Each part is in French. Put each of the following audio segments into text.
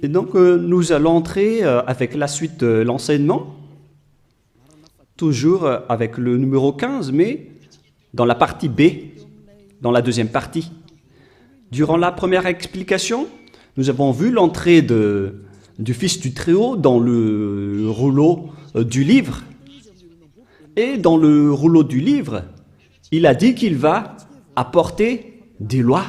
Et donc, nous allons entrer avec la suite de l'enseignement, toujours avec le numéro 15, mais dans la partie B, dans la deuxième partie. Durant la première explication, nous avons vu l'entrée du Fils du Très-Haut dans le rouleau du livre. Et dans le rouleau du livre, il a dit qu'il va apporter des lois.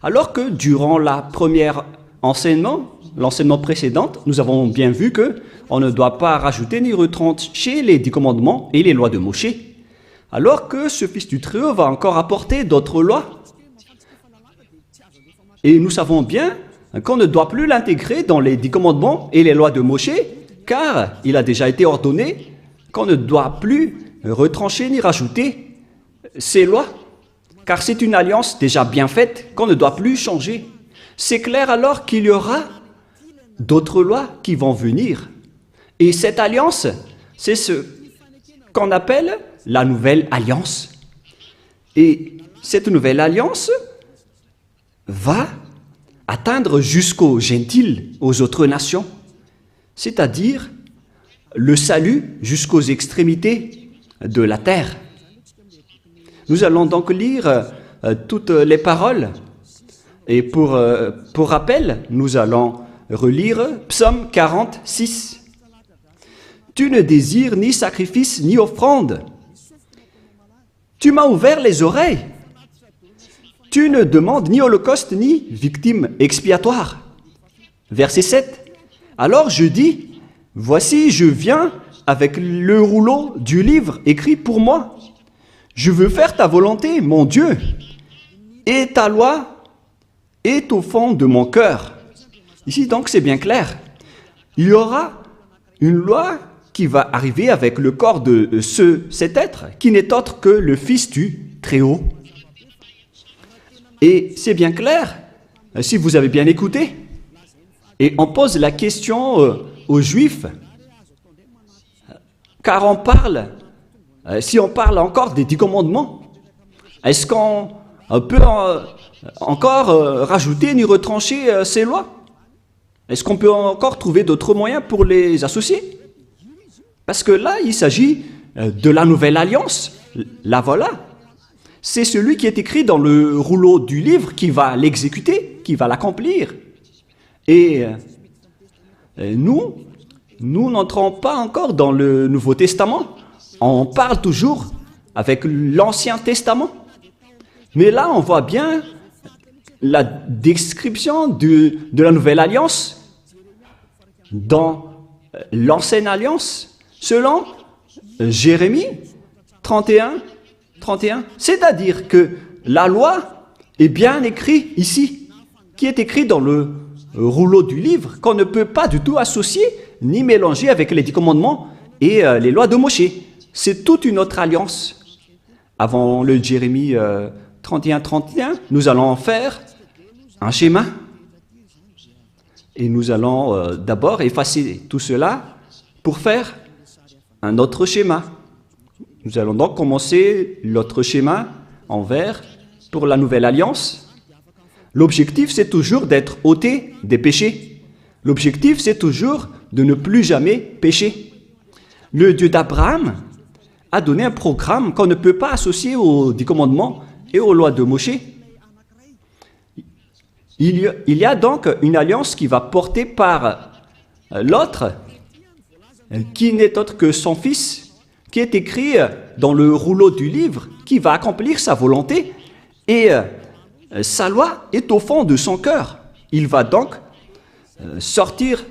Alors que durant la première l'enseignement précédent, nous avons bien vu qu'on ne doit pas rajouter ni retrancher les 10 commandements et les lois de Moshe. Alors que ce Fils du Très-Haut va encore apporter d'autres lois. Et nous savons bien qu'on ne doit plus l'intégrer dans les 10 commandements et les lois de Moshe, car il a déjà été ordonné qu'on ne doit plus retrancher ni rajouter ces lois, car c'est une alliance déjà bien faite qu'on ne doit plus changer. C'est clair alors qu'il y aura d'autres lois qui vont venir. Et cette alliance, c'est ce qu'on appelle la nouvelle alliance. Et cette nouvelle alliance va atteindre jusqu'aux gentiles, aux autres nations, c'est-à-dire le salut jusqu'aux extrémités de la terre. Nous allons donc lire toutes les paroles. Et pour rappel, nous allons relire Psaume 46. « Tu ne désires ni sacrifice ni offrande. Tu m'as ouvert les oreilles. Tu ne demandes ni holocauste ni victime expiatoire. » Verset 7. « Alors je dis, voici je viens avec le rouleau du livre écrit pour moi. Je veux faire ta volonté, mon Dieu, et ta loi est au fond de mon cœur. » Ici donc c'est bien clair. Il y aura une loi qui va arriver avec le corps de cet être qui n'est autre que le Fils du Très-Haut. Et c'est bien clair, si vous avez bien écouté, et on pose la question aux Juifs, car on parle, si on parle encore des 10 commandements, est-ce qu'on peut encore rajouter ni retrancher ces lois? Est-ce qu'on peut encore trouver d'autres moyens pour les associer? Parce que là, il s'agit de la nouvelle alliance. La voilà. C'est celui qui est écrit dans le rouleau du livre qui va l'exécuter, qui va l'accomplir. Et nous n'entrons pas encore dans le Nouveau Testament. On parle toujours avec l'Ancien Testament. Mais là, on voit bien la description de la Nouvelle Alliance dans l'Ancienne Alliance, selon Jérémie 31. C'est-à-dire que la loi est bien écrite ici, qui est écrite dans le rouleau du livre, qu'on ne peut pas du tout associer ni mélanger avec les 10 commandements et les lois de Moshe. C'est toute une autre alliance. Avant le Jérémie 31, nous allons faire un schéma. Et nous allons d'abord effacer tout cela pour faire un autre schéma. Nous allons donc commencer l'autre schéma en vert pour la nouvelle alliance. L'objectif, c'est toujours d'être ôté des péchés. L'objectif, c'est toujours de ne plus jamais pécher. Le Dieu d'Abraham a donné un programme qu'on ne peut pas associer aux 10 commandements et aux lois de Moshe. Il y a donc une alliance qui va porter par l'autre, qui n'est autre que son Fils, qui est écrit dans le rouleau du livre, qui va accomplir sa volonté, et sa loi est au fond de son cœur. Il va donc sortir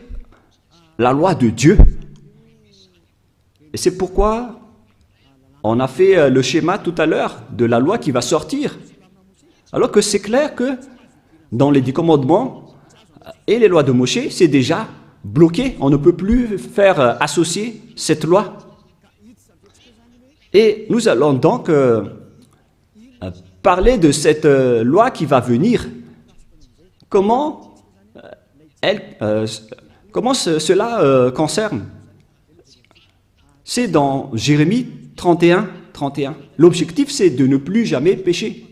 la loi de Dieu. Et c'est pourquoi on a fait le schéma tout à l'heure de la loi qui va sortir. Alors que c'est clair que dans les 10 commandements et les lois de Moshe, c'est déjà bloqué. On ne peut plus faire associer cette loi. Et nous allons donc parler de cette loi qui va venir. Comment cela concerne? C'est dans Jérémie 31. L'objectif, c'est de ne plus jamais pécher.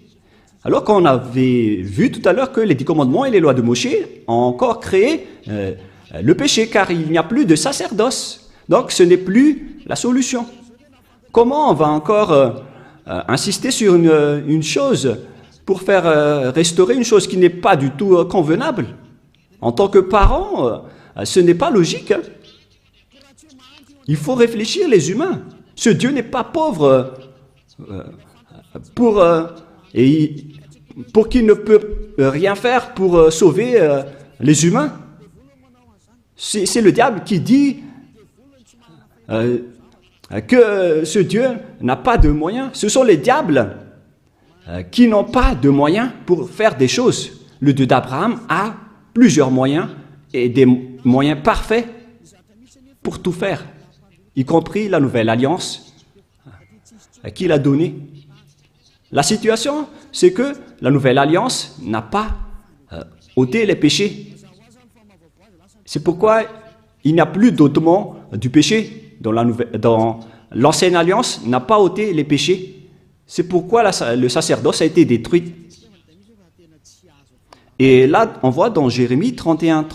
Alors qu'on avait vu tout à l'heure que les 10 commandements et les lois de Moïse ont encore créé le péché, car il n'y a plus de sacerdoce. Donc ce n'est plus la solution. Comment on va encore insister sur une chose pour faire restaurer une chose qui n'est pas du tout convenable? En tant que parent, ce n'est pas logique. Hein. Il faut réfléchir, les humains. Ce Dieu n'est pas pauvre pour qu'il ne peut rien faire pour sauver les humains. C'est le diable qui dit que ce Dieu n'a pas de moyens. Ce sont les diables qui n'ont pas de moyens pour faire des choses. Le Dieu d'Abraham a plusieurs moyens et des moyens parfaits pour tout faire, y compris la nouvelle alliance qu'il a donnée. La situation, c'est que la nouvelle alliance n'a pas ôté les péchés. C'est pourquoi il n'y a plus d'ôtement du péché dans l'ancienne alliance n'a pas ôté les péchés. C'est pourquoi le sacerdoce a été détruit. Et là, on voit dans Jérémie 31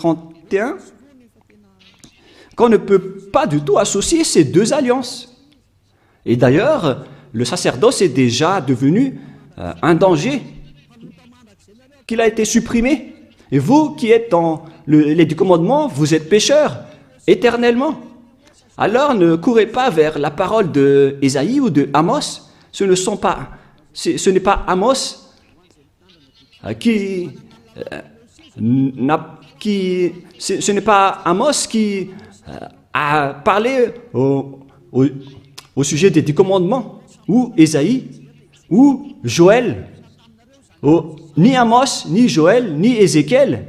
qu'on ne peut pas du tout associer ces deux alliances. Et d'ailleurs, le sacerdoce est déjà devenu un danger, qu'il a été supprimé. Et vous qui êtes dans les 10 commandements, vous êtes pécheurs éternellement. Alors ne courez pas vers la parole de Ésaïe ou de Amos. Ce n'est pas Amos ce n'est pas Amos qui a parlé au sujet des 10 commandements, ou Ésaïe, ou Joël. Ni Amos, ni Joël, ni Ézéchiel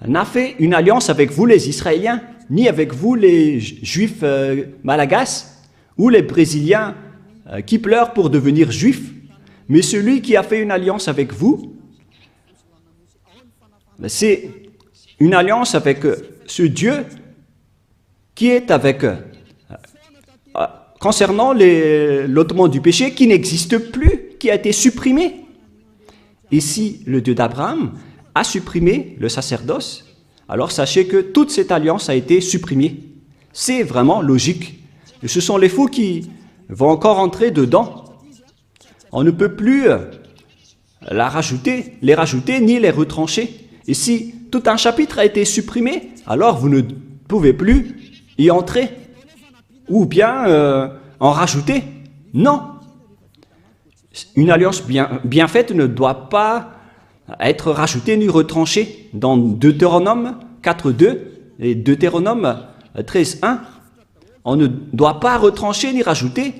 n'a fait une alliance avec vous les Israéliens, ni avec vous les Juifs malagasy, ou les Brésiliens qui pleurent pour devenir Juifs. Mais celui qui a fait une alliance avec vous, c'est une alliance avec ce Dieu qui est avec, concernant l'ôtement du péché qui n'existe plus, qui a été supprimé. Et si le Dieu d'Abraham a supprimé le sacerdoce, alors sachez que toute cette alliance a été supprimée. C'est vraiment logique. Et ce sont les fous qui vont encore entrer dedans. On ne peut plus les rajouter ni les retrancher. Et si tout un chapitre a été supprimé, alors vous ne pouvez plus y entrer ou bien en rajouter. Non. Une alliance bien faite ne doit pas être rajoutée ni retranchée. Dans Deutéronome 4.2 et Deutéronome 13.1, on ne doit pas retrancher ni rajouter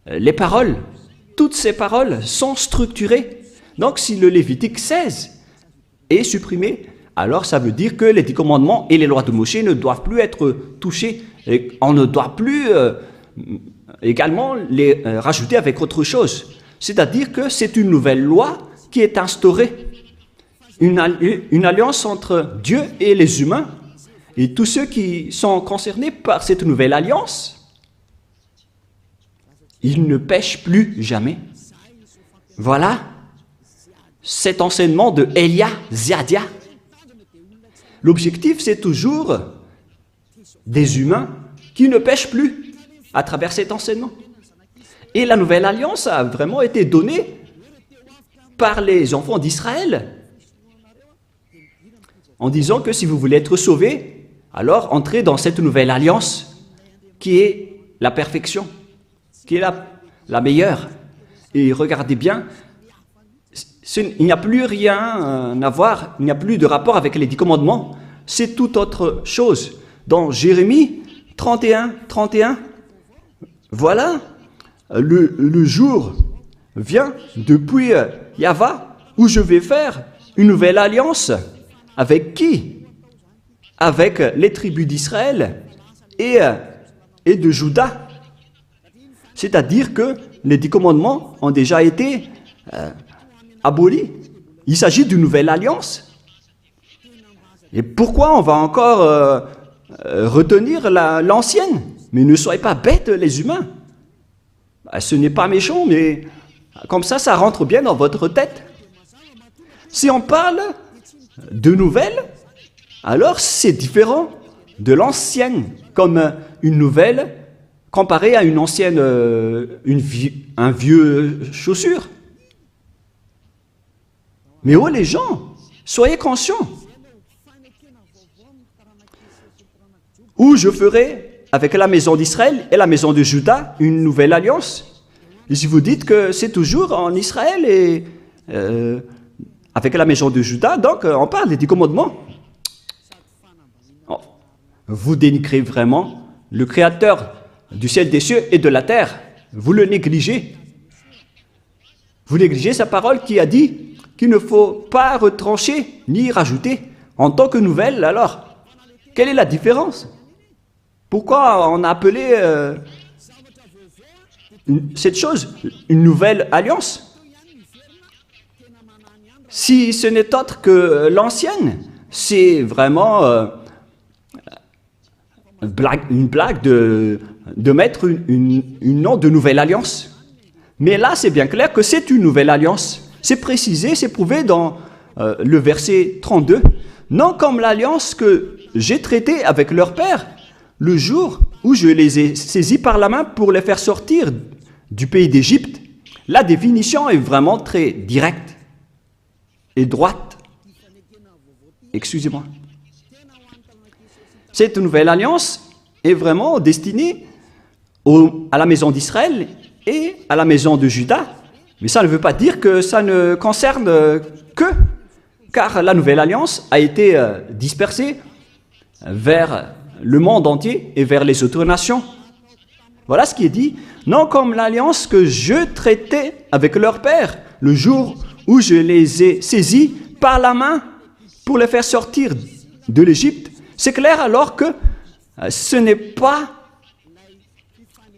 les paroles. Toutes ces paroles sont structurées. Donc si le Lévitique 16 est supprimé, alors ça veut dire que les 10 commandements et les lois de Moïse ne doivent plus être touchés. Et on ne doit plus également les rajouter avec autre chose. C'est-à-dire que c'est une nouvelle loi qui est instaurée. Une alliance entre Dieu et les humains. Et tous ceux qui sont concernés par cette nouvelle alliance, ils ne pêchent plus jamais. Voilà cet enseignement de Elia Ziadia. L'objectif, c'est toujours des humains qui ne pêchent plus à travers cet enseignement. Et la nouvelle alliance a vraiment été donnée par les enfants d'Israël, en disant que si vous voulez être sauvés, alors entrez dans cette nouvelle alliance qui est la perfection, qui est la meilleure. Et regardez bien, il n'y a plus rien à voir, il n'y a plus de rapport avec les 10 commandements, c'est toute autre chose. Dans Jérémie 31, voilà, le jour vient depuis Yahva où je vais faire une nouvelle alliance. Avec qui? Avec les tribus d'Israël et de Juda. C'est-à-dire que les 10 commandements ont déjà été abolis. Il s'agit d'une nouvelle alliance. Et pourquoi on va encore retenir l'ancienne? Mais ne soyez pas bêtes, les humains. Ce n'est pas méchant, mais comme ça rentre bien dans votre tête. Si on parle de nouvelles, alors c'est différent de l'ancienne, comme une nouvelle comparée à une ancienne, un vieux chaussure. Mais oh les gens, soyez conscients. Où je ferai avec la maison d'Israël et la maison de Juda une nouvelle alliance. Et si vous dites que c'est toujours en Israël et avec la maison de Juda, donc on parle des 10 commandements. Oh, vous dénigrez vraiment le Créateur du ciel, des cieux et de la terre. Vous le négligez. Vous négligez sa parole qui a dit qu'il ne faut pas retrancher ni rajouter. En tant que nouvelle, alors, quelle est la différence? Pourquoi on a appelé cette chose une nouvelle alliance? Si ce n'est autre que l'ancienne, c'est vraiment une blague de mettre une nom de nouvelle alliance. Mais là, c'est bien clair que c'est une nouvelle alliance. C'est précisé, c'est prouvé dans le verset 32. Non comme l'alliance que j'ai traitée avec leur père, le jour où je les ai saisis par la main pour les faire sortir du pays d'Égypte. La définition est vraiment très directe et droite. Excusez-moi. Cette nouvelle alliance est vraiment destinée à la maison d'Israël et à la maison de Juda. Mais ça ne veut pas dire que ça ne concerne que, car la nouvelle alliance a été dispersée vers le monde entier et vers les autres nations. Voilà ce qui est dit. Non comme l'alliance que je traitais avec leur père, le jour où je les ai saisis par la main pour les faire sortir de l'Égypte. C'est clair alors que ce n'est pas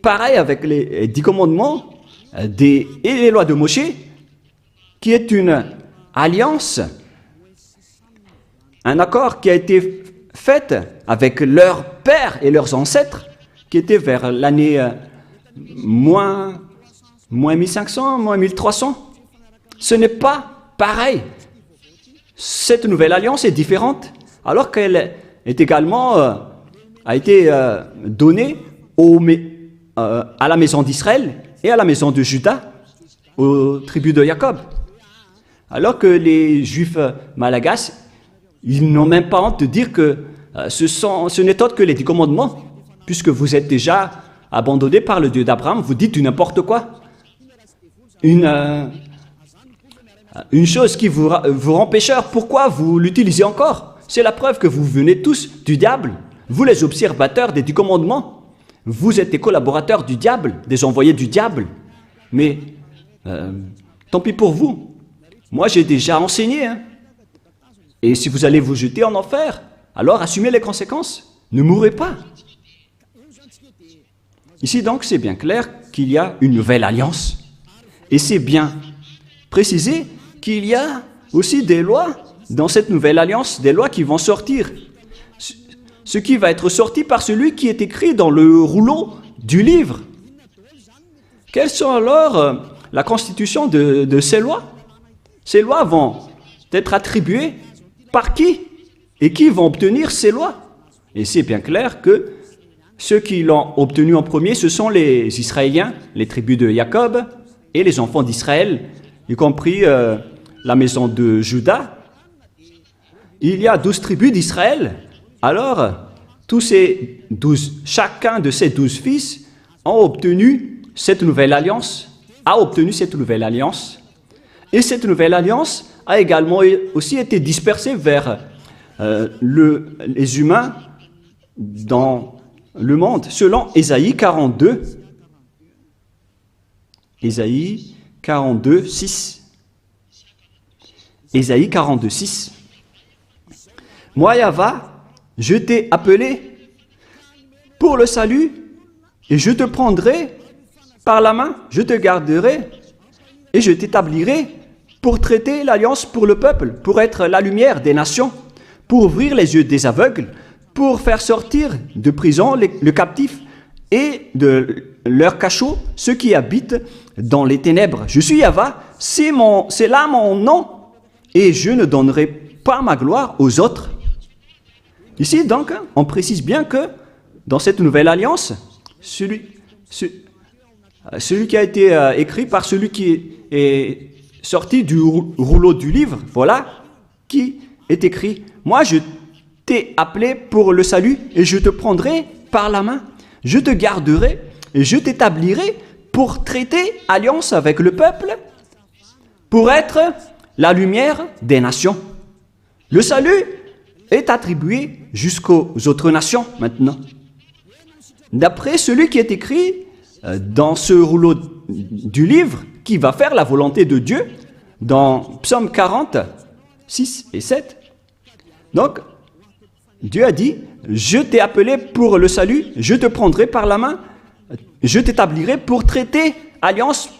pareil avec les 10 commandements et les lois de Moshe, qui est une alliance, un accord qui a été fait avec leurs pères et leurs ancêtres, qui étaient vers l'année moins 1500, moins 1300. Ce n'est pas pareil. Cette nouvelle alliance est différente, alors qu'elle est également a été donnée à la maison d'Israël et à la maison de Juda, aux tribus de Jacob. Alors que les Juifs malagasy, ils n'ont même pas honte de dire que ce n'est autre que les 10 commandements, puisque vous êtes déjà abandonnés par le Dieu d'Abraham, vous dites du n'importe quoi. Une chose qui vous rend pécheur, pourquoi vous l'utilisez encore? C'est la preuve que vous venez tous du diable. Vous les observateurs des 10 commandements, vous êtes des collaborateurs du diable, des envoyés du diable. Mais tant pis pour vous. Moi j'ai déjà enseigné. Et si vous allez vous jeter en enfer, alors assumez les conséquences. Ne mourrez pas. Ici donc c'est bien clair qu'il y a une nouvelle alliance. Et c'est bien précisé qu'il y a aussi des lois dans cette nouvelle alliance, des lois qui vont sortir. Ce qui va être sorti par celui qui est écrit dans le rouleau du livre. Quelles sont alors la constitution de ces lois? Ces lois vont être attribuées par qui? Et qui vont obtenir ces lois? Et c'est bien clair que ceux qui l'ont obtenu en premier, ce sont les Israéliens, les tribus de Jacob et les enfants d'Israël, y compris la maison de Juda. Il y a 12 tribus d'Israël. Alors, chacun de ces 12 fils a obtenu cette nouvelle alliance, Et cette nouvelle alliance a également aussi été dispersée vers les humains dans le monde, selon Ésaïe 42. Ésaïe 42, 6. Ésaïe 42, 6. Moi, Yahva, je t'ai appelé pour le salut, et je te prendrai par la main, je te garderai, et je t'établirai pour traiter l'alliance pour le peuple, pour être la lumière des nations, pour ouvrir les yeux des aveugles, pour faire sortir de prison le captif et de leur cachot ceux qui habitent dans les ténèbres. Je suis Yahva, c'est là mon nom. et je ne donnerai pas ma gloire aux autres. Ici, donc, on précise bien que dans cette nouvelle alliance, celui qui a été écrit par celui qui est sorti du rouleau du livre, voilà, qui est écrit, « Moi, je t'ai appelé pour le salut et je te prendrai par la main. Je te garderai et je t'établirai pour traiter alliance avec le peuple, pour être la lumière des nations. » Le salut est attribué jusqu'aux autres nations maintenant. D'après celui qui est écrit dans ce rouleau du livre, qui va faire la volonté de Dieu, dans Psaume 40, 6 et 7. Donc, Dieu a dit, « Je t'ai appelé pour le salut, je te prendrai par la main, je t'établirai pour traiter alliance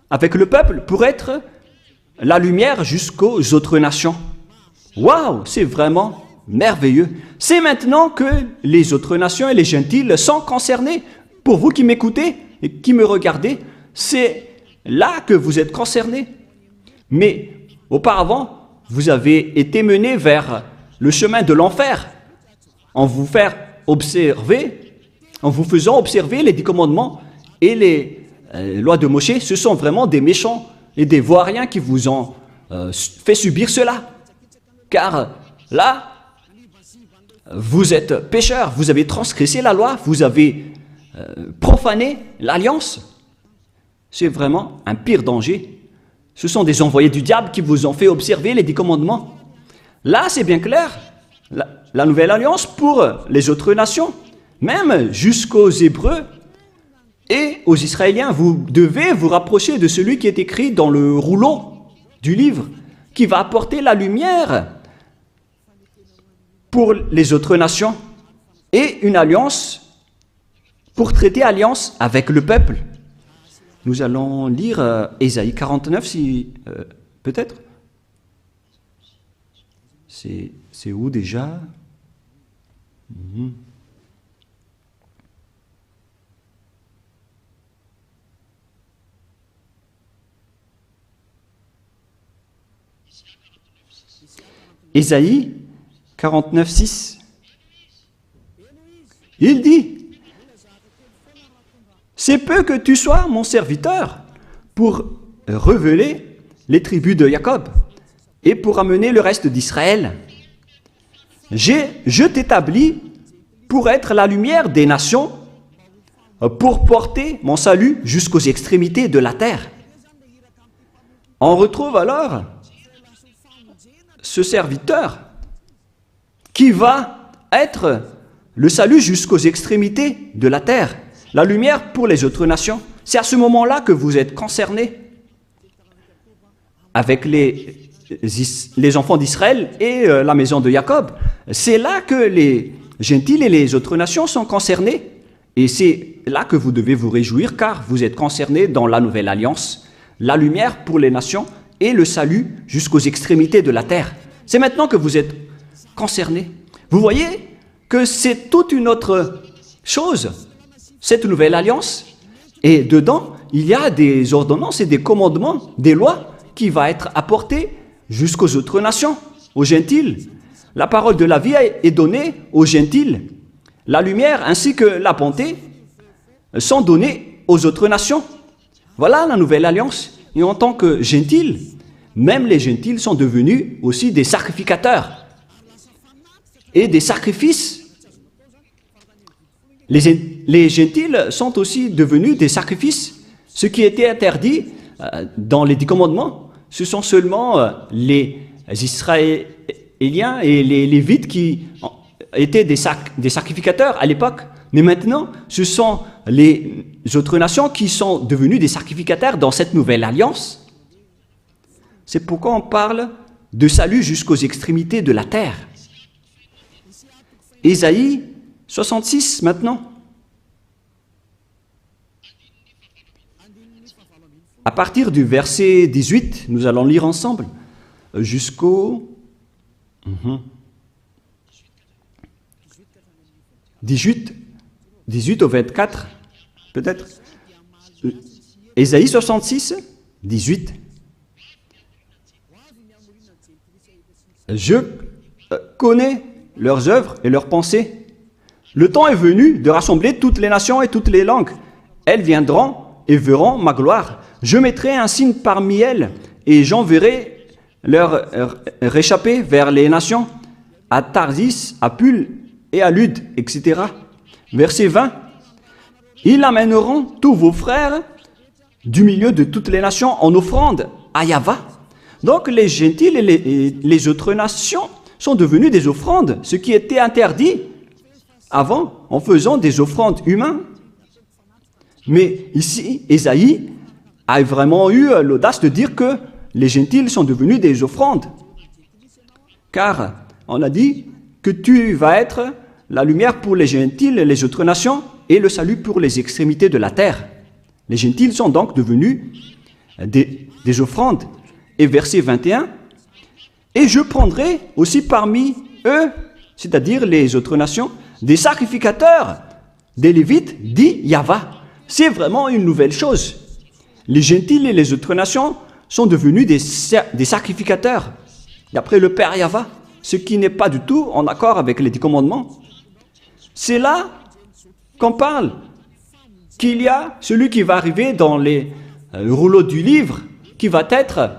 avec le peuple, pour être la lumière jusqu'aux autres nations. » Waouh, c'est vraiment merveilleux. C'est maintenant que les autres nations et les gentils sont concernés. Pour vous qui m'écoutez et qui me regardez, c'est là que vous êtes concernés. Mais auparavant, vous avez été menés vers le chemin de l'enfer en vous faisant observer les 10 commandements et les lois de Moïse. Ce sont vraiment des méchants et des vauriens qui vous ont fait subir cela. Car là, vous êtes pécheurs, vous avez transgressé la loi, vous avez profané l'alliance. C'est vraiment un pire danger. Ce sont des envoyés du diable qui vous ont fait observer les 10 commandements. Là, c'est bien clair, la nouvelle alliance pour les autres nations, même jusqu'aux Hébreux et aux Israéliens, vous devez vous rapprocher de celui qui est écrit dans le rouleau du livre, qui va apporter la lumière pour les autres nations et une alliance pour traiter alliance avec le peuple. Nous allons lire Ésaïe 49, si peut-être. C'est où déjà? Ésaïe 49, 6. Il dit, « C'est peu que tu sois mon serviteur pour révéler les tribus de Jacob et pour amener le reste d'Israël. Je t'établis pour être la lumière des nations, pour porter mon salut jusqu'aux extrémités de la terre. » On retrouve alors ce serviteur qui va être le salut jusqu'aux extrémités de la terre, la lumière pour les autres nations. C'est à ce moment-là que vous êtes concernés avec les enfants d'Israël et la maison de Jacob. C'est là que les gentils et les autres nations sont concernés. Et c'est là que vous devez vous réjouir, car vous êtes concernés dans la nouvelle alliance, la lumière pour les nations et le salut jusqu'aux extrémités de la terre. C'est maintenant que vous êtes concernés. Vous voyez que c'est toute une autre chose, cette nouvelle alliance. Et dedans, il y a des ordonnances et des commandements, des lois qui vont être apportées jusqu'aux autres nations, aux gentils. La parole de la vie est donnée aux gentils. La lumière ainsi que la bonté sont données aux autres nations. Voilà la nouvelle alliance. Et en tant que gentils, même les gentils sont devenus aussi des sacrificateurs et des sacrifices. Les gentils sont aussi devenus des sacrifices. Ce qui était interdit dans les 10 commandements, ce sont seulement les Israéliens et les Lévites qui étaient des sacrificateurs à l'époque. Mais maintenant, ce sont les autres nations qui sont devenues des sacrificateurs dans cette nouvelle alliance. C'est pourquoi on parle de salut jusqu'aux extrémités de la terre. Ésaïe 66 maintenant. À partir du verset 18, nous allons lire ensemble jusqu'au 18 au 24, peut-être. Ésaïe 66, 18. Je connais leurs œuvres et leurs pensées. Le temps est venu de rassembler toutes les nations et toutes les langues. Elles viendront et verront ma gloire. Je mettrai un signe parmi elles et j'enverrai leur réchapper vers les nations, à Tarsis, à Pul et à Lude, etc. Verset 20. Ils amèneront tous vos frères du milieu de toutes les nations en offrande à Yahva. Donc les gentils et les autres nations sont devenus des offrandes, ce qui était interdit avant en faisant des offrandes humaines. Mais ici, Ésaïe a vraiment eu l'audace de dire que les gentils sont devenus des offrandes. Car on a dit que tu vas être la lumière pour les gentils et les autres nations et le salut pour les extrémités de la terre. Les gentils sont donc devenus des offrandes. Et verset 21, « Et je prendrai aussi parmi eux, c'est-à-dire les autres nations, des sacrificateurs, des Lévites, dit Yahva. » C'est vraiment une nouvelle chose. Les gentils et les autres nations sont devenus des sacrificateurs, d'après le Père Yahva, ce qui n'est pas du tout en accord avec les 10 commandements. C'est là qu'on parle qu'il y a celui qui va arriver dans les rouleaux du livre, qui va être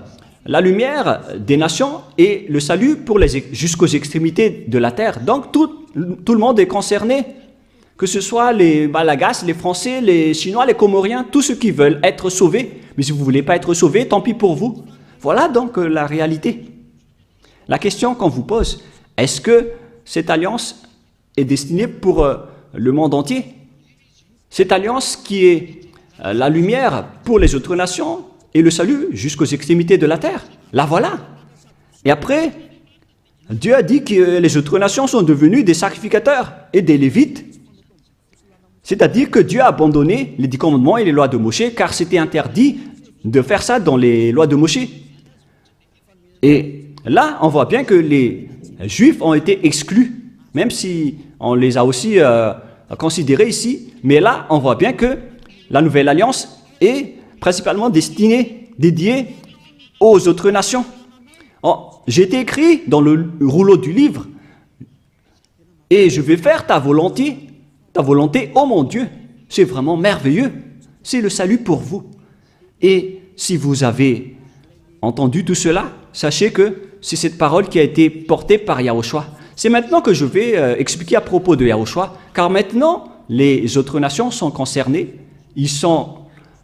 la lumière des nations et le salut pour jusqu'aux extrémités de la terre. Donc tout le monde est concerné, que ce soit les Malagasy, les Français, les Chinois, les Comoriens, tous ceux qui veulent être sauvés. Mais si vous ne voulez pas être sauvés, tant pis pour vous. Voilà donc la réalité. La question qu'on vous pose, est-ce que cette alliance est destinée pour le monde entier? Cette alliance qui est la lumière pour les autres nations et le salut jusqu'aux extrémités de la terre. La voilà. Et après, Dieu a dit que les autres nations sont devenues des sacrificateurs et des Lévites. C'est-à-dire que Dieu a abandonné les 10 commandements et les lois de Moïse, car c'était interdit de faire ça dans les lois de Moïse. Et là, on voit bien que les Juifs ont été exclus, même si on les a aussi considérés ici. Mais là, on voit bien que la nouvelle alliance est principalement dédiée aux autres nations. J'ai été écrit dans le rouleau du livre, et je vais faire ta volonté, oh mon Dieu. C'est vraiment merveilleux. C'est le salut pour vous. Et si vous avez entendu tout cela, sachez que c'est cette parole qui a été portée par Yahushua. C'est maintenant que je vais expliquer à propos de Yahushua, car maintenant, les autres nations sont concernées. Ils sont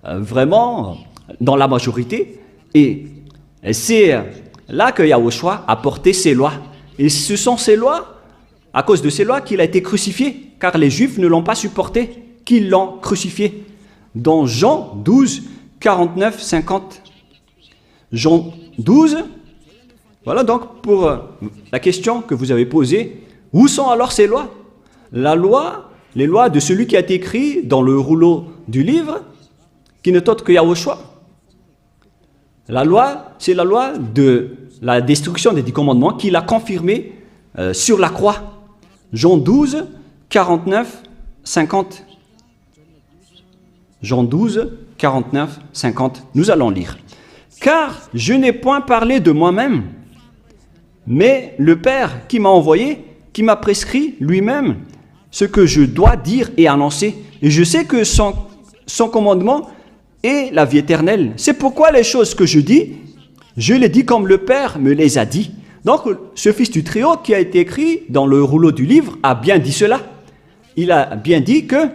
vraiment dans la majorité. Et c'est là que Yahushua a porté ses lois. Et ce sont ces lois, à cause de ces lois, qu'il a été crucifié, car les Juifs ne l'ont pas supporté, qu'ils l'ont crucifié. Dans Jean 12, 49, 50. Jean 12, voilà donc pour la question que vous avez posée. Où sont alors ces lois? Les lois de celui qui a été écrit dans le rouleau du livre, qui n'est autre que Yahushua. La loi, c'est la loi de la destruction des 10 commandements qu'il a confirmé sur la croix. Jean 12, 49, 50. Jean 12, 49, 50. Nous allons lire. « Car je n'ai point parlé de moi-même, mais le Père qui m'a envoyé, qui m'a prescrit lui-même ce que je dois dire et annoncer. Et je sais que son commandement est la vie éternelle. C'est pourquoi les choses que je dis, je les dis comme le Père me les a dit. » Donc, ce Fils du Très-Haut qui a été écrit dans le rouleau du livre a bien dit cela. Il a bien dit que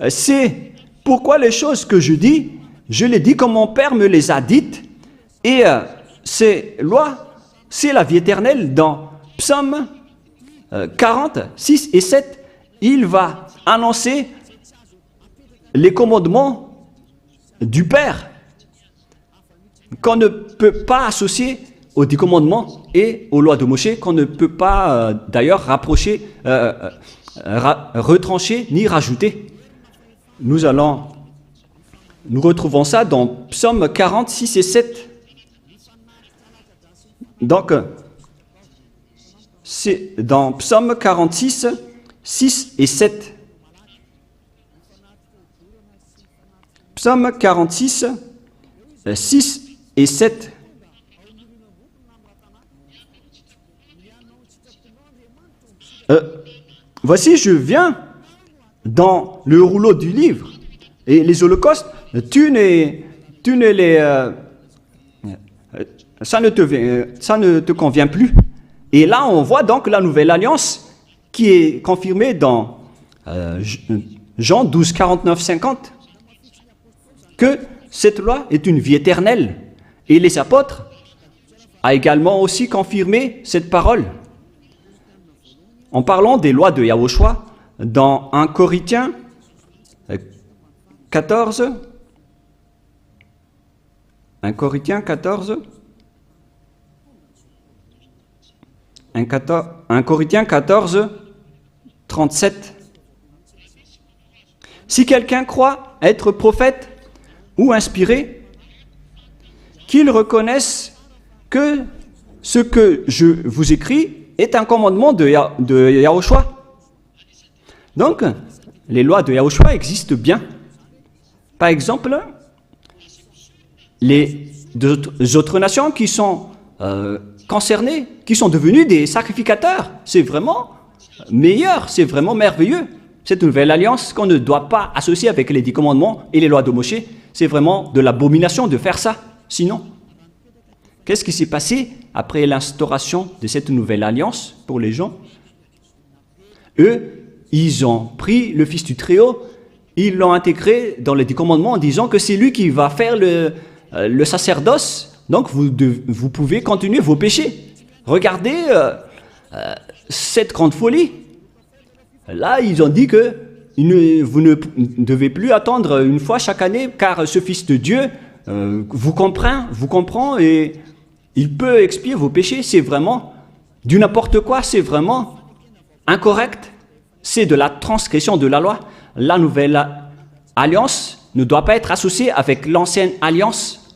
c'est pourquoi les choses que je dis, je les dis comme mon Père me les a dites. Et ces lois, c'est la vie éternelle. Dans Psaume 40, 6 et 7, il va annoncer les commandements du Père qu'on ne peut pas associer aux 10 commandements et aux lois de Moïse, qu'on ne peut pas d'ailleurs rapprocher, retrancher ni rajouter. Nous retrouvons ça dans Psaume 40, 6 et 7. Donc, c'est dans Psaume 46, 6 et 7. Psaume 46, 6 et 7. Voici, je viens dans le rouleau du livre. Et les holocaustes, ça ne te convient plus. Et là, on voit donc la nouvelle alliance qui est confirmée dans Jean 12, 49, 50, que cette loi est une vie éternelle. Et les apôtres ont également aussi confirmé cette parole. En parlant des lois de Yahushua, dans 1 Corinthiens 14, 1 Corinthiens 14, 37. Si quelqu'un croit être prophète ou inspiré, qu'il reconnaisse que ce que je vous écris est un commandement de Yahushua. Donc, les lois de Yahushua existent bien. Par exemple, les autres nations qui sont concernées, qui sont devenues des sacrificateurs, c'est vraiment meilleur, c'est vraiment merveilleux. Cette nouvelle alliance qu'on ne doit pas associer avec les 10 commandements et les lois de Moshe, c'est vraiment de l'abomination de faire ça. Sinon, qu'est-ce qui s'est passé après l'instauration de cette nouvelle alliance pour les gens? Eux, ils ont pris le Fils du Très-Haut, ils l'ont intégré dans les 10 commandements en disant que c'est lui qui va faire le sacerdoce. Donc, vous pouvez continuer vos péchés. Regardez cette grande folie. Là, ils ont dit que vous ne devez plus attendre une fois chaque année, car ce Fils de Dieu vous comprend et il peut expier vos péchés. C'est vraiment du n'importe quoi, c'est vraiment incorrect. C'est de la transgression de la loi. La nouvelle alliance ne doit pas être associée avec l'ancienne alliance.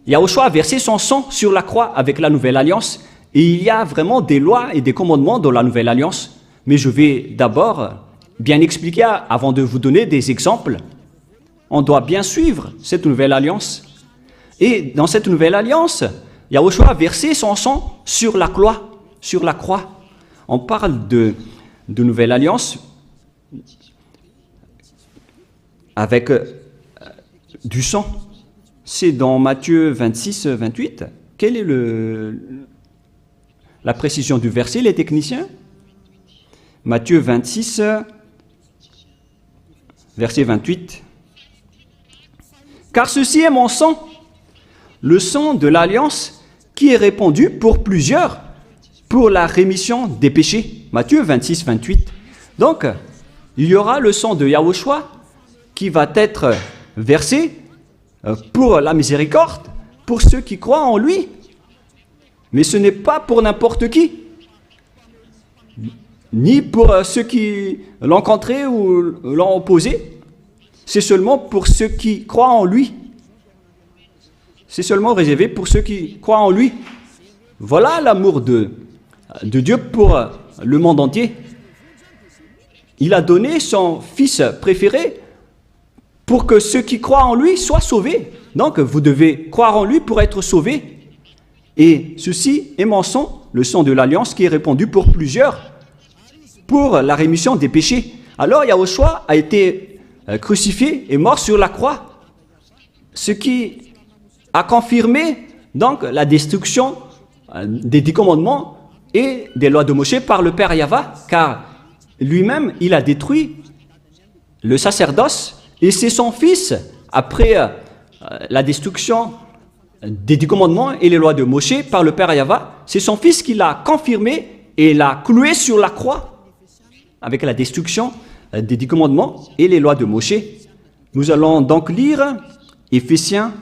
Yahushua a versé son sang sur la croix avec la nouvelle alliance. Et il y a vraiment des lois et des commandements dans la nouvelle alliance. Mais je vais d'abord bien expliquer avant de vous donner des exemples. On doit bien suivre cette nouvelle alliance. Et dans cette nouvelle alliance, Yahushua a versé son sang sur la croix. On parle de nouvelle alliance avec du sang. C'est dans Matthieu 26, 28. Quelle est la précision du verset, les techniciens? Matthieu 26, verset 28. Car ceci est mon sang, le sang de l'alliance qui est répandu pour plusieurs pour la rémission des péchés. Matthieu 26, 28. Donc, il y aura le sang de Yahushua qui va être versé pour la miséricorde, pour ceux qui croient en lui. Mais ce n'est pas pour n'importe qui, ni pour ceux qui l'ont contré ou l'ont opposé. C'est seulement pour ceux qui croient en lui. C'est seulement réservé pour ceux qui croient en lui. Voilà l'amour de Dieu pour le monde entier. Il a donné son Fils préféré pour que ceux qui croient en lui soient sauvés. Donc, vous devez croire en lui pour être sauvés. Et ceci est mon sang, le sang de l'alliance qui est répandu pour plusieurs, pour la rémission des péchés. Alors, Yahushua a été crucifié et mort sur la croix, ce qui a confirmé donc la destruction des 10 commandements et des lois de Moshe par le Père Yahva, car lui-même, il a détruit le sacerdoce et c'est son Fils, après la destruction des 10 commandements et les lois de Moshe par le Père Yahva, c'est son Fils qui l'a confirmé et l'a cloué sur la croix avec la destruction des 10 commandements et les lois de Moshe. Nous allons donc lire Éphésiens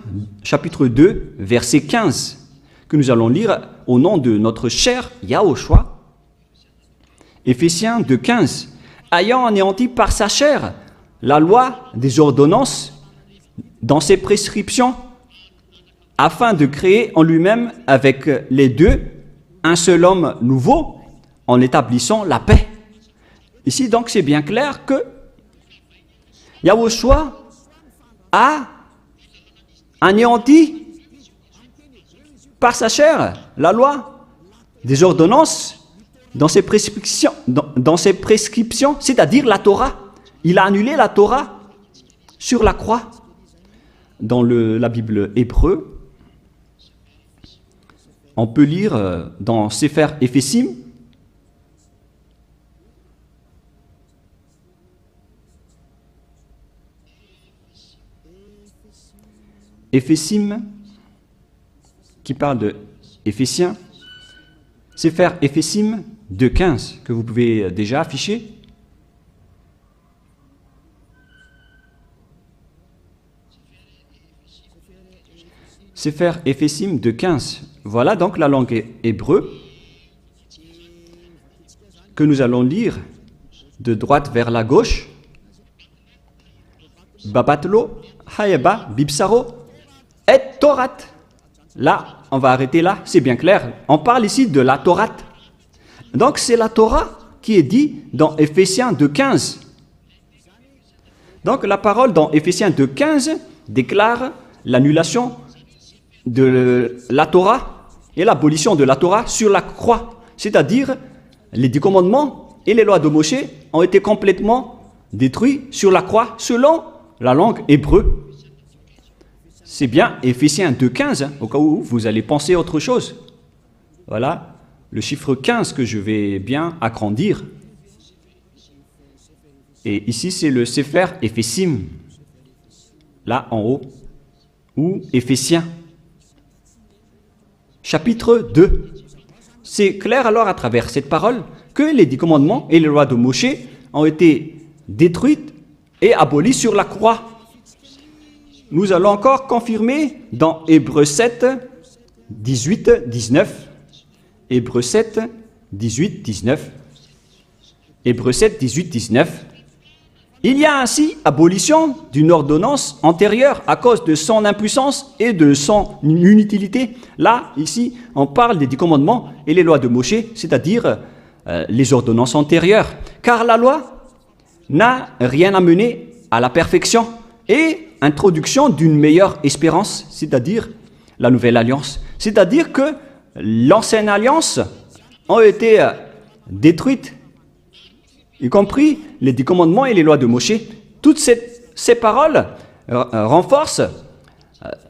chapitre 2, verset 15, que nous allons lire au nom de notre cher Yahushua. Éphésiens 2, 15. Ayant anéanti par sa chair la loi des ordonnances dans ses prescriptions, afin de créer en lui-même avec les deux un seul homme nouveau, en établissant la paix. Ici, donc, c'est bien clair que Yahushua a anéanti par sa chair la loi des ordonnances dans ses prescriptions, dans ses prescriptions, c'est-à-dire la Torah. Il a annulé la Torah sur la croix. Dans la Bible hébreu, on peut lire dans Sefer Ephésim, Éphésim, qui parle de Éphésiens, Sefer Éphésim 2.15, que vous pouvez déjà afficher. Sefer Éphésim 2.15. Voilà donc la langue hébreu que nous allons lire de droite vers la gauche. Babatlo, Hayaba, Bibsaro, et Torat. Là, on va arrêter là, c'est bien clair. On parle ici de la Torah. Donc c'est la Torah qui est dit dans Éphésiens 2.15. Donc la parole dans Éphésiens 2.15 déclare l'annulation de la Torah et l'abolition de la Torah sur la croix. C'est-à-dire, les 10 commandements et les lois de Moshe ont été complètement détruits sur la croix selon la langue hébreu. C'est bien Éphésiens 2.15, au cas où vous allez penser autre chose. Voilà le chiffre 15 que je vais bien agrandir. Et ici, c'est le Sefer Éphésim, là en haut, ou Éphésiens. Chapitre 2. C'est clair alors à travers cette parole que les 10 commandements et les lois de Moshe ont été détruites et abolies sur la croix. Nous allons encore confirmer dans Hébreux 7, 18, 19. Hébreux 7, 18, 19. Hébreux 7, 18, 19. Il y a ainsi abolition d'une ordonnance antérieure à cause de son impuissance et de son inutilité. Là, ici, on parle des 10 commandements et les lois de Moshe, c'est-à-dire les ordonnances antérieures. Car la loi n'a rien amené à la perfection et introduction d'une meilleure espérance, c'est-à-dire la nouvelle alliance. C'est-à-dire que l'ancienne alliance a été détruite, y compris les 10 commandements et les lois de Moshe. Toutes ces paroles renforcent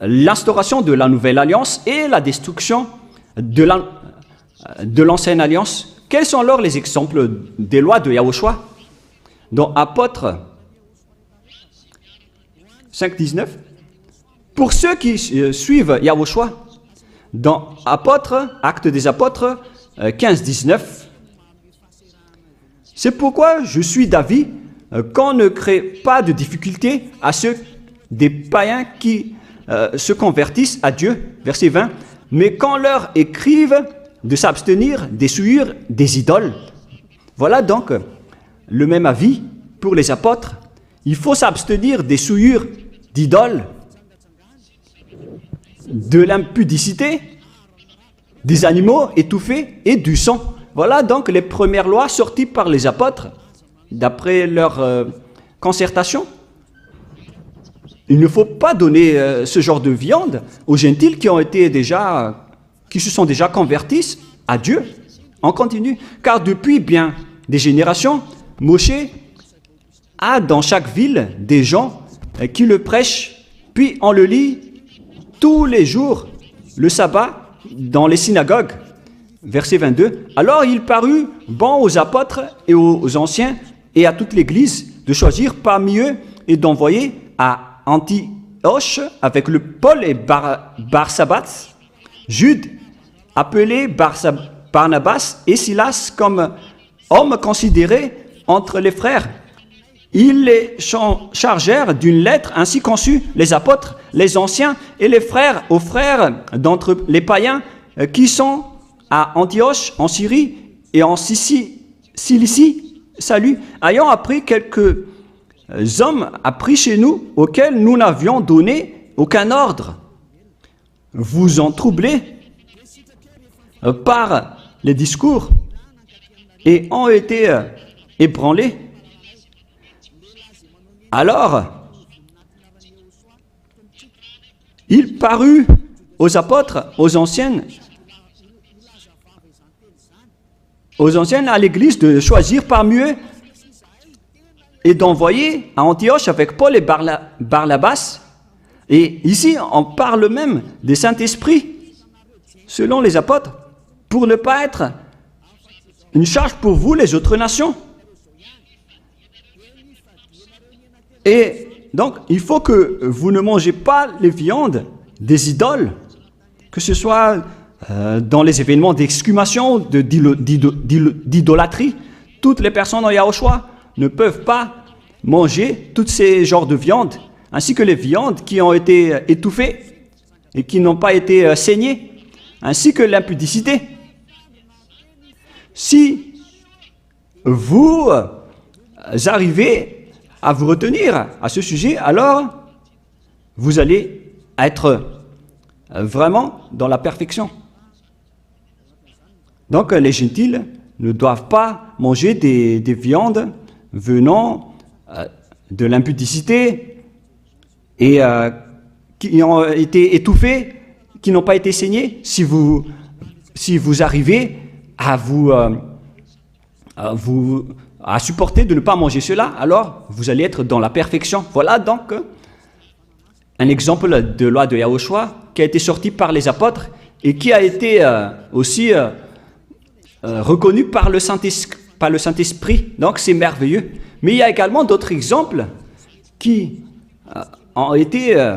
l'instauration de la nouvelle alliance et la destruction de l'ancienne alliance. Quels sont alors les exemples des lois de Yahushua? Dans Apôtres 5.19, pour ceux qui suivent Yahushua, dans Apôtres, Actes des Apôtres 15.19, c'est pourquoi je suis d'avis qu'on ne crée pas de difficulté à ceux des païens qui se convertissent à Dieu, verset 20, mais qu'on leur écrive de s'abstenir des souillures des idoles. Voilà donc le même avis pour les apôtres. Il faut s'abstenir des souillures d'idoles, de l'impudicité, des animaux étouffés et du sang. Voilà donc les premières lois sorties par les apôtres, d'après leur concertation. Il ne faut pas donner ce genre de viande aux gentils qui se sont déjà convertis à Dieu. On continue, car depuis bien des générations, Moshe a dans chaque ville des gens qui le prêchent, puis on le lit tous les jours, le sabbat, dans les synagogues. Verset 22. Alors il parut bon aux apôtres et aux anciens et à toute l'Église de choisir parmi eux et d'envoyer à Antioche avec le Paul et Barsabas, Jude, appelé Barnabas et Silas comme hommes considérés entre les frères. Ils les chargèrent d'une lettre ainsi conçue, les apôtres, les anciens et les frères, aux frères d'entre les païens qui sont à Antioche, en Syrie et en Cilicie, salut, ayant appris quelques hommes appris chez nous, auxquels nous n'avions donné aucun ordre. Vous en troublez par les discours et ont été ébranlés. Alors, il parut aux apôtres, aux anciennes, aux anciens à l'église de choisir parmi eux et d'envoyer à Antioche avec Paul et Barnabas. Et ici, on parle même des Saint-Esprit, selon les apôtres, pour ne pas être une charge pour vous, les autres nations. Et donc, il faut que vous ne mangez pas les viandes des idoles, que ce soit dans les événements d'exhumation, d'idolâtrie. Toutes les personnes en Yahushua ne peuvent pas manger tous ces genres de viandes, ainsi que les viandes qui ont été étouffées et qui n'ont pas été saignées, ainsi que l'impudicité. Si vous arrivez à vous retenir à ce sujet, alors vous allez être vraiment dans la perfection. Donc les gentils ne doivent pas manger des viandes venant de l'impudicité et qui ont été étouffées, qui n'ont pas été saignées. Si vous arrivez à supporter de ne pas manger cela, alors vous allez être dans la perfection. Voilà donc un exemple de loi de Yahushua qui a été sorti par les apôtres et qui a été aussi reconnu par le Saint-Esprit. Donc c'est merveilleux. Mais il y a également d'autres exemples qui ont été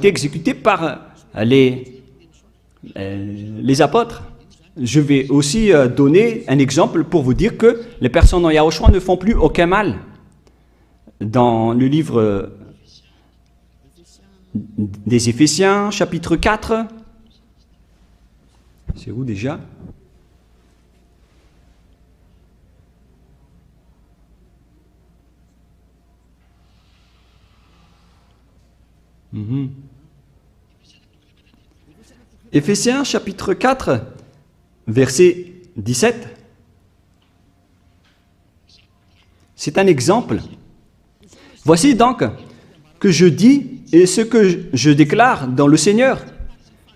exécutés par les apôtres. Je vais aussi donner un exemple pour vous dire que les personnes en Yahushua ne font plus aucun mal. Dans le livre des Éphésiens, chapitre 4, c'est où déjà ? Éphésiens, chapitre 4, verset 17. C'est un exemple. Voici donc que je dis et ce que je déclare dans le Seigneur,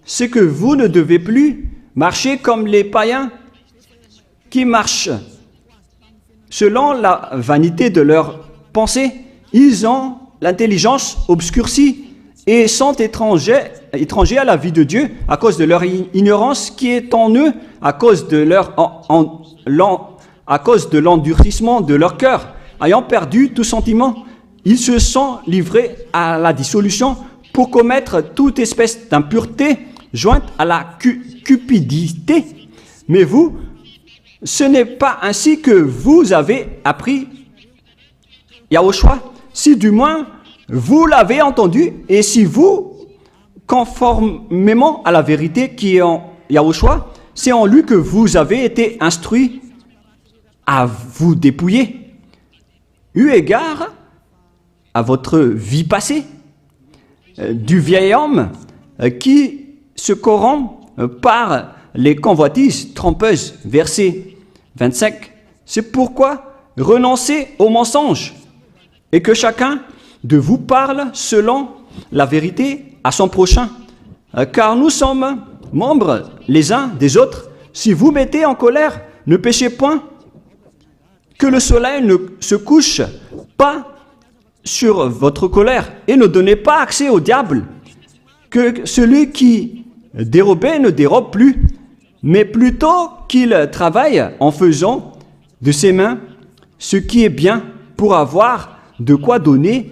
c'est que vous ne devez plus marcher comme les païens qui marchent selon la vanité de leurs pensées. Ils ont l'intelligence obscurcie et sont étrangers à la vie de Dieu à cause de leur ignorance qui est en eux, à cause de l'endurcissement de leur cœur. Ayant perdu tout sentiment, ils se sont livrés à la dissolution pour commettre toute espèce d'impureté jointe à la cupidité. Mais vous, ce n'est pas ainsi que vous avez appris Yahushua, si du moins vous l'avez entendu, et si vous, conformément à la vérité qui est en Yahushua, c'est en lui que vous avez été instruits à vous dépouiller, eu égard à votre vie passée, du vieil homme qui se corrompt par les convoitises trompeuses. Verset 25. C'est pourquoi renoncez aux mensonges et que chacun de vous parle selon la vérité à son prochain, car nous sommes membres les uns des autres. Si vous mettez en colère, ne péchez point, que le soleil ne se couche pas sur votre colère, et ne donnez pas accès au diable, que celui qui dérobait ne dérobe plus, mais plutôt qu'il travaille en faisant de ses mains ce qui est bien pour avoir de quoi donner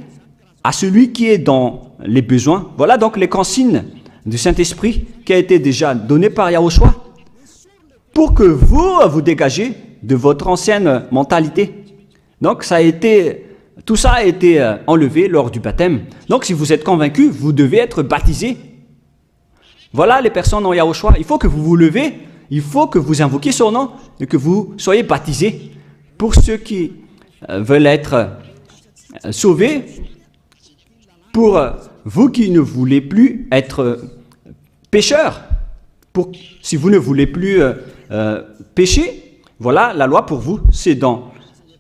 à celui qui est dans les besoins. Voilà donc les consignes du Saint-Esprit qui a été déjà donné par Yahushua pour que vous dégagez de votre ancienne mentalité. Donc tout ça a été enlevé lors du baptême. Donc si vous êtes convaincu, vous devez être baptisé. Voilà les personnes en Yahushua. Il faut que vous vous levez, il faut que vous invoquiez son nom et que vous soyez baptisés. Pour ceux qui veulent être sauvés, pour vous qui ne voulez plus être pécheurs, si vous ne voulez plus pécher, voilà la loi pour vous. C'est dans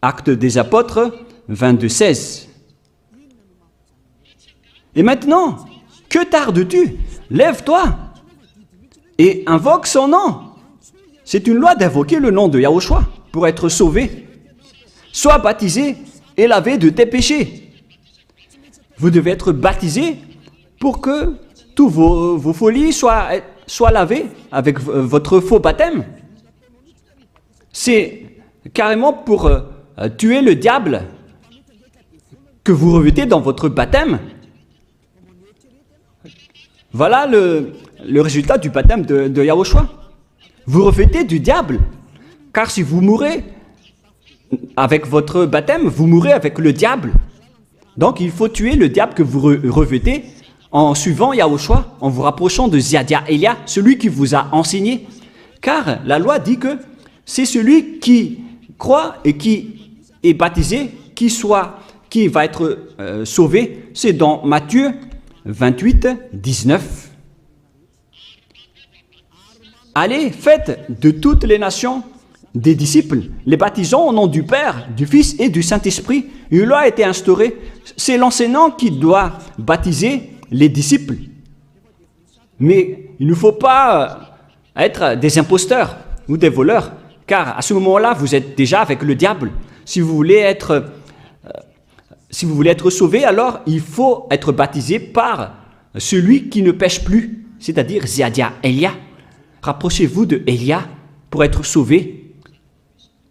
Actes des Apôtres 22:16. Et maintenant, que tardes-tu? Lève-toi et invoque son nom. C'est une loi d'invoquer le nom de Yahushua pour être sauvé. Sois baptisé et lavé de tes péchés. Vous devez être baptisé pour que tous vos folies soient lavées avec votre faux baptême. C'est carrément pour tuer le diable que vous revêtez dans votre baptême. Voilà le résultat du baptême de Yahushua. Vous revêtez du diable, car si vous mourrez avec votre baptême, vous mourrez avec le diable. Donc il faut tuer le diable que vous revêtez en suivant Yahushua, en vous rapprochant de Ziadia Elia, celui qui vous a enseigné. Car la loi dit que c'est celui qui croit et qui est baptisé, qui va être sauvé. C'est dans Matthieu 28, 19. Allez, faites de toutes les nations des disciples, les baptisant au nom du Père, du Fils et du Saint-Esprit. Une loi a été instaurée. C'est l'enseignant qui doit baptiser les disciples. Mais il ne faut pas être des imposteurs ou des voleurs, car à ce moment-là, vous êtes déjà avec le diable. Si vous voulez être sauvé, alors il faut être baptisé par celui qui ne pêche plus, c'est-à-dire Ziadia Elia. Rapprochez-vous de Elia pour être sauvé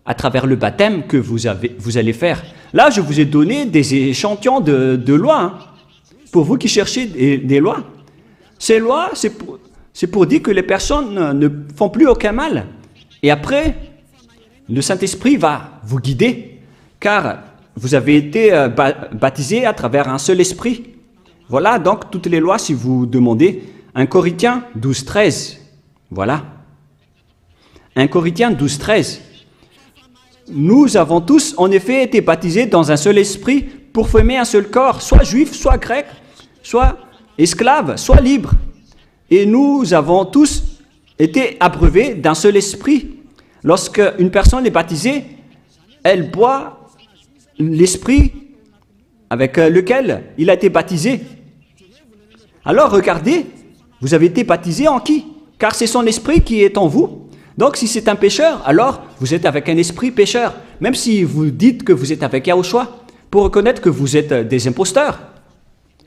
à travers le baptême que vous allez faire. Là, je vous ai donné des échantillons de lois, hein, pour vous qui cherchez des lois. Ces lois, c'est pour dire que les personnes ne font plus aucun mal. Et après, le Saint-Esprit va vous guider, car vous avez été baptisé à travers un seul esprit. Voilà donc toutes les lois si vous demandez. 1 Corinthiens 12, 13. Voilà. 1 Corinthiens 12, 13. Nous avons tous en effet été baptisés dans un seul esprit pour former un seul corps, soit juif, soit grec, soit esclave, soit libre. Et nous avons tous été abreuvés d'un seul esprit. Lorsque une personne est baptisée, elle boit l'esprit avec lequel il a été baptisé. Alors regardez, vous avez été baptisé en qui? Car c'est son esprit qui est en vous. Donc si c'est un pécheur, alors vous êtes avec un esprit pécheur. Même si vous dites que vous êtes avec Yahushua, pour reconnaître que vous êtes des imposteurs.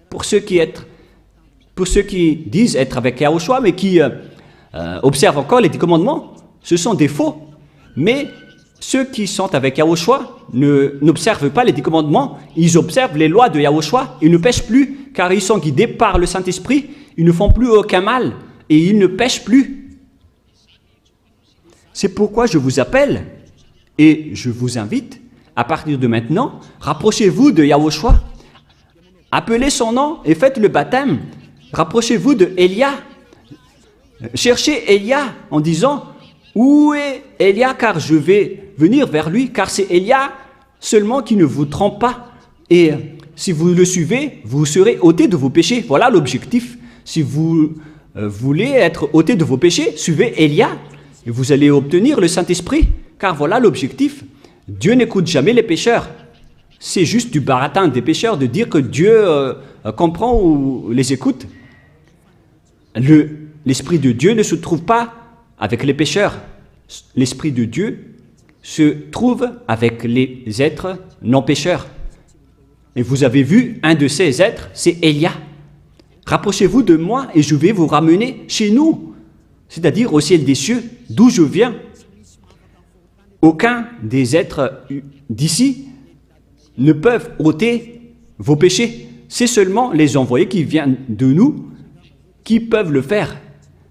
Pour ceux qui disent être avec Yahushua, mais qui observent encore les 10 commandements, ce sont des faux. Mais ceux qui sont avec Yahushua n'observent pas les 10 commandements, ils observent les lois de Yahushua, ils ne pêchent plus, car ils sont guidés par le Saint-Esprit, ils ne font plus aucun mal, et ils ne pêchent plus. C'est pourquoi je vous appelle, et je vous invite, à partir de maintenant, rapprochez-vous de Yahushua, appelez son nom et faites le baptême, rapprochez-vous de Elia, cherchez Elia en disant, où est Elia, car je vais venir vers lui, car c'est Elia seulement qui ne vous trompe pas. Et si vous le suivez, vous serez ôtés de vos péchés. Voilà l'objectif. Si vous voulez être ôtés de vos péchés, suivez Elia et vous allez obtenir le Saint-Esprit, car voilà l'objectif. Dieu n'écoute jamais les pécheurs. C'est juste du baratin des pécheurs de dire que Dieu comprend ou les écoute. L'Esprit de Dieu ne se trouve pas avec les pécheurs. L'Esprit de Dieu se trouve avec les êtres non pécheurs. Et vous avez vu, un de ces êtres, c'est Elia. Rapprochez-vous de moi et je vais vous ramener chez nous, c'est-à-dire au ciel des cieux, d'où je viens. Aucun des êtres d'ici ne peuvent ôter vos péchés. C'est seulement les envoyés qui viennent de nous qui peuvent le faire.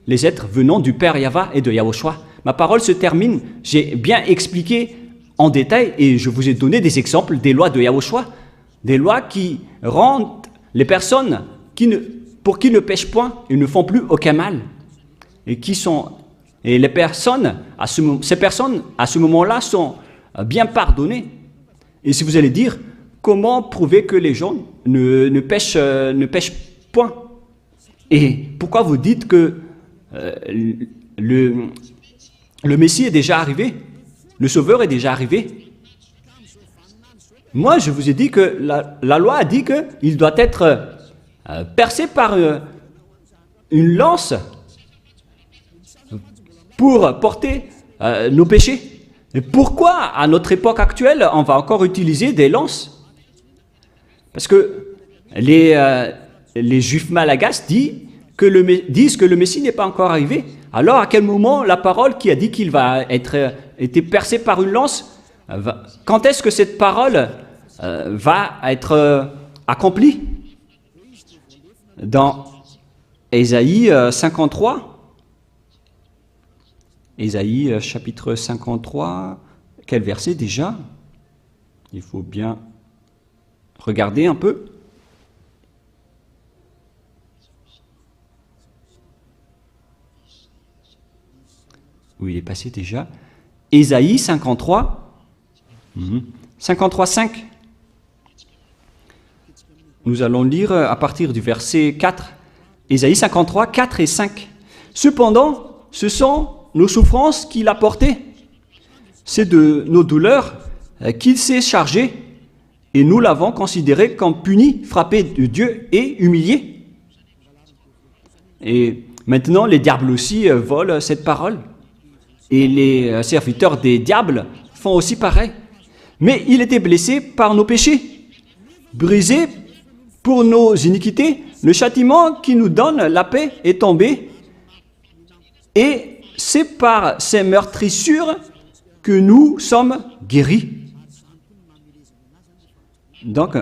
Les êtres venant du Père Yahva et de Yahushua. Ma parole se termine. J'ai bien expliqué en détail et je vous ai donné des exemples des lois de Yahushua, des lois qui rendent les personnes pour qui ne pêchent point et ne font plus aucun mal. Et les personnes, ces personnes, à ce moment-là, sont bien pardonnées. Et si vous allez dire, comment prouver que les gens ne pêchent point? Et pourquoi vous dites que le Messie est déjà arrivé, le Sauveur est déjà arrivé? Moi, je vous ai dit que la loi a dit qu'il doit être percé par une lance pour porter nos péchés. Et pourquoi, à notre époque actuelle, on va encore utiliser des lances? Parce que les Juifs malagasy disent que le Messie n'est pas encore arrivé. Alors, à quel moment la parole qui a dit qu'il va être percé par une lance, quand est-ce que cette parole va être accomplie? Dans Ésaïe 53, Ésaïe chapitre 53, quel verset déjà? Il faut bien regarder un peu. Où il est passé déjà? Ésaïe 53, 53, 5. Nous allons lire à partir du verset 4. Ésaïe 53, 4 et 5. Cependant, ce sont nos souffrances qu'il a portées. C'est de nos douleurs qu'il s'est chargé, et nous l'avons considéré comme puni, frappé de Dieu et humilié. Et maintenant, les diables aussi volent cette parole. Et les serviteurs des diables font aussi pareil. Mais il était blessé par nos péchés, brisé pour nos iniquités. Le châtiment qui nous donne la paix est tombé. Et c'est par ces meurtrissures que nous sommes guéris. Donc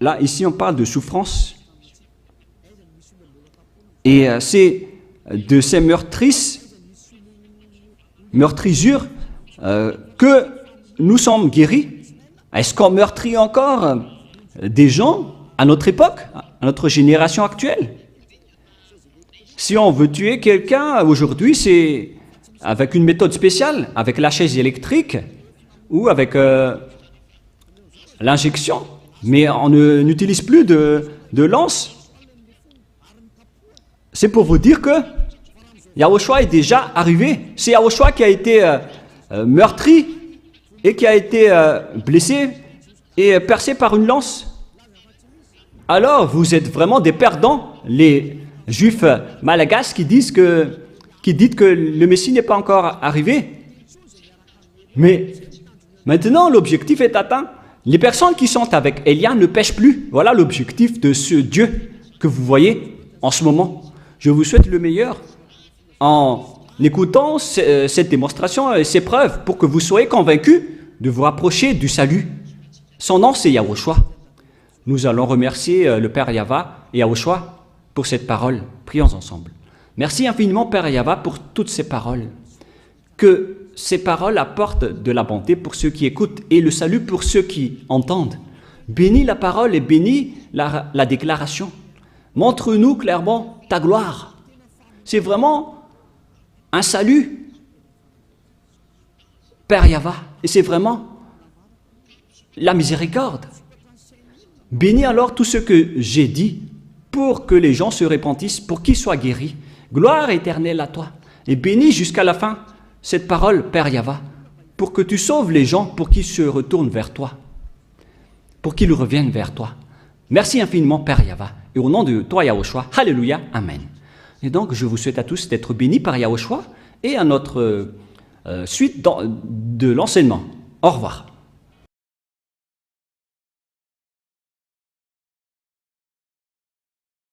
là, ici, on parle de souffrance. Et c'est de ces meurtrissures que nous sommes guéris. Est-ce qu'on meurtrit encore des gens à notre époque, à notre génération actuelle? Si on veut tuer quelqu'un aujourd'hui, c'est avec une méthode spéciale, avec la chaise électrique ou avec l'injection. Mais on n'utilise plus de lance. C'est pour vous dire que Yahushua est déjà arrivé. C'est Yahushua qui a été meurtri et qui a été blessé et percé par une lance. Alors, vous êtes vraiment des perdants, les Juifs malagasy qui disent que le Messie n'est pas encore arrivé. Mais maintenant, l'objectif est atteint. Les personnes qui sont avec Élia ne pêchent plus. Voilà l'objectif de ce Dieu que vous voyez en ce moment. Je vous souhaite le meilleur en écoutant cette démonstration et ces preuves pour que vous soyez convaincus de vous rapprocher du salut. Son nom, c'est Yahushua. Nous allons remercier le Père Yahva et Yahushua pour cette parole. Prions ensemble. Merci infiniment, Père Yahva, pour toutes ces paroles. Que ces paroles apportent de la bonté pour ceux qui écoutent et le salut pour ceux qui entendent. Bénis la parole et bénis la déclaration. Montre-nous clairement ta gloire. C'est vraiment un salut, Père Yahva, et c'est vraiment la miséricorde. Bénis alors tout ce que j'ai dit pour que les gens se repentissent, pour qu'ils soient guéris. Gloire éternelle à toi. Et bénis jusqu'à la fin cette parole, Père Yahva, pour que tu sauves les gens, pour qu'ils se retournent vers toi, pour qu'ils reviennent vers toi. Merci infiniment, Père Yahva. Et au nom de toi, Yahushua, Alléluia, Amen. Et donc, je vous souhaite à tous d'être bénis par Yahushua et à notre suite de l'enseignement. Au revoir.